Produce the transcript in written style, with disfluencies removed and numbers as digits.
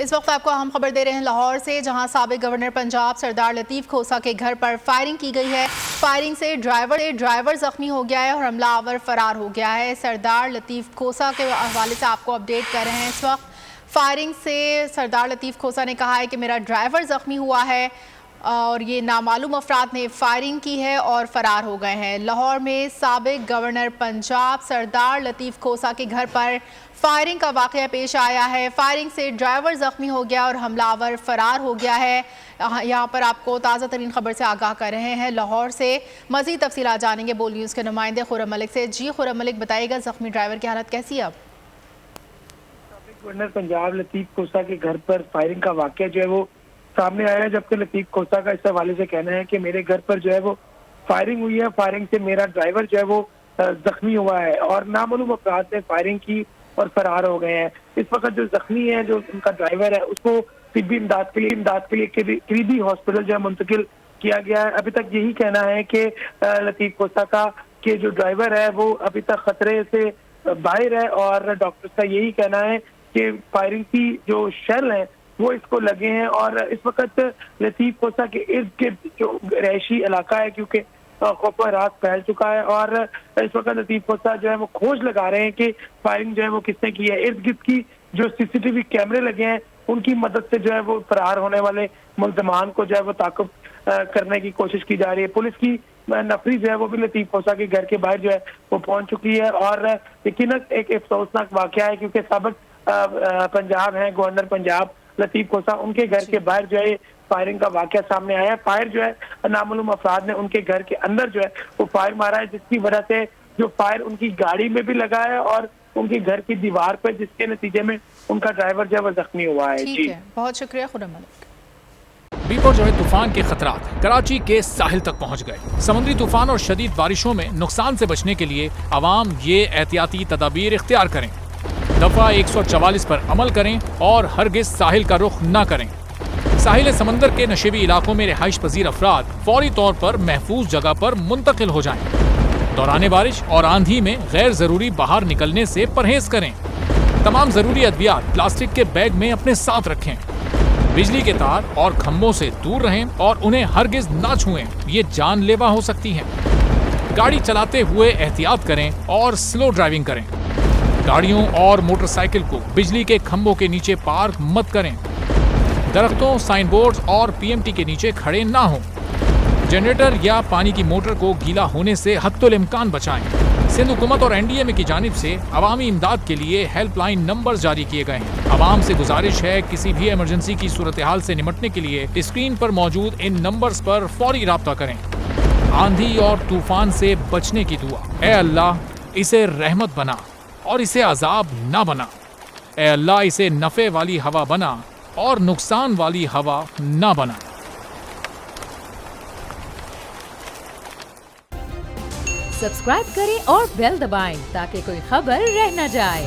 इस वक्त आपको अहम खबर दे रहे हैं लाहौर से, जहां साबिक गवर्नर पंजाब सरदार लतीफ़ खोसा के घर पर फायरिंग की गई है। फायरिंग से ड्राइवर जख्मी हो गया है और हमलावर फरार हो गया है। सरदार लतीफ़ खोसा के हवाले से आपको अपडेट कर रहे हैं। इस वक्त फायरिंग से सरदार लतीफ़ खोसा ने कहा है कि मेरा ड्राइवर जख्मी हुआ है और ये नामालूम अफराद ने फायरिंग की है और फरार हो गए हैं। लाहौर में साबिक गवर्नर पंजाब सरदार लतीफ़ खोसा के घर पर फायरिंग का वाक़या पेश आया है। फायरिंग से ड्राइवर ज़ख्मी हो गया और हमलावर फरार हो गया है। यहाँ पर आपको ताज़ा तरीन खबर से आगाह कर रहे हैं लाहौर से। मज़ीद तफसीलात जानेंगे बोल न्यूज़ के नुमाइंदे खुर्रम मलिक से। जी खुर्रम मलिक, बताइएगा ज़ख्मी ड्राइवर की हालत कैसी है अब? गवर्नर पंजाब लतीफ़ खोसा के घर पर फायरिंग का वाक़या जो है वो सामने आया है, जबकि लतीफ़ खोसा का इस हवाले से कहना है कि मेरे घर पर जो है वो फायरिंग हुई है। फायरिंग से मेरा ड्राइवर जो है वो जख्मी हुआ है और नामालूम अफराद ने फायरिंग की और फरार हो गए हैं। इस वक्त जो जख्मी है, जो उनका ड्राइवर है, उसको तिब्बी इमदाद के लिए करीबी हॉस्पिटल जो है मुंतकिल किया गया है। अभी तक यही कहना है कि लतीफ़ खोसा का कि जो ड्राइवर है वो अभी तक खतरे से बाहर है और डॉक्टर का यही कहना है कि फायरिंग की जो शेल है वो इसको लगे हैं। और इस वक्त लतीफ़ खोसा के इर्द गिर्द जो रहायशी इलाका है, क्योंकि खौफ रात फैल चुका है और इस वक्त लतीफ़ खोसा जो है वो खोज लगा रहे हैं कि फायरिंग जो है वो किसने की है। इर्द गिर्द की जो CCTV कैमरे लगे हैं उनकी मदद से जो है वो फरार होने वाले मुल्ज़मान को जो है वो ताक़ुब करने की कोशिश की जा रही है। पुलिस की नफरी जो है वो भी लतीफ़ खोसा के घर के बाहर जो है वो पहुंच चुकी है और यकीनन एक अफसोसनाक वाक़या है, क्योंकि साबिक पंजाब है गवर्नर पंजाब लतीफ़ खोसा, उनके घर के बाहर जो है फायरिंग का वाक़या सामने आया है। फायर जो है नामालूम अफराद ने उनके घर के अंदर जो है वो फायर मारा है, जिसकी वजह से जो फायर उनकी गाड़ी में भी लगा है और उनके घर की दीवार पर, जिसके नतीजे में उनका ड्राइवर जो है वो जख्मी हुआ है। ठीक है, बहुत शुक्रिया खुर्रम मलिक। बिपरजॉय तूफान के खतरात कराची के साहिल तक पहुंच गए। समुद्री तूफान और शदीद बारिशों में नुकसान से बचने के लिए आवाम ये एहतियाती तदाबीर इख्तियार करें। दफा 144 पर अमल करें और हरगिज साहिल का रुख न करें। साहिल समंदर के नशेबी इलाकों में रिहाइश पजीर अफराद फौरी तौर पर महफूज जगह पर मुंतकिल हो जाएं। दौरान बारिश और आंधी में गैर जरूरी बाहर निकलने से परहेज करें। तमाम जरूरी अद्वियात प्लास्टिक के बैग में अपने साथ रखें। बिजली के तार और खंभों से दूर रहें और उन्हें हरगिज ना छुएं, ये जानलेवा हो सकती हैं। गाड़ी चलाते हुए एहतियात करें और स्लो ड्राइविंग करें। गाड़ियों और मोटरसाइकिल को बिजली के खंभों के नीचे पार्क मत करें। दरख्तों, साइन बोर्ड्स और PMT के नीचे खड़े ना हों। जनरेटर या पानी की मोटर को गीला होने से हत्तुल इम्कान बचाएं। सिंध हुकूमत और NDA की जानिब से अवामी इमदाद के लिए हेल्पलाइन नंबर जारी किए गए हैं। आवाम से गुजारिश है, किसी भी इमरजेंसी की सूरत हाल से निपटने के लिए स्क्रीन पर मौजूद इन नंबर्स पर फौरी राब्ता करें। आंधी और तूफान से बचने की दुआ। ए अल्लाह, इसे रहमत बना और इसे अजाब ना बना। ए अल्लाह, इसे नफे वाली हवा बना और नुकसान वाली हवा ना बना। सब्सक्राइब करें और बेल दबाएं ताकि कोई खबर रह न जाए।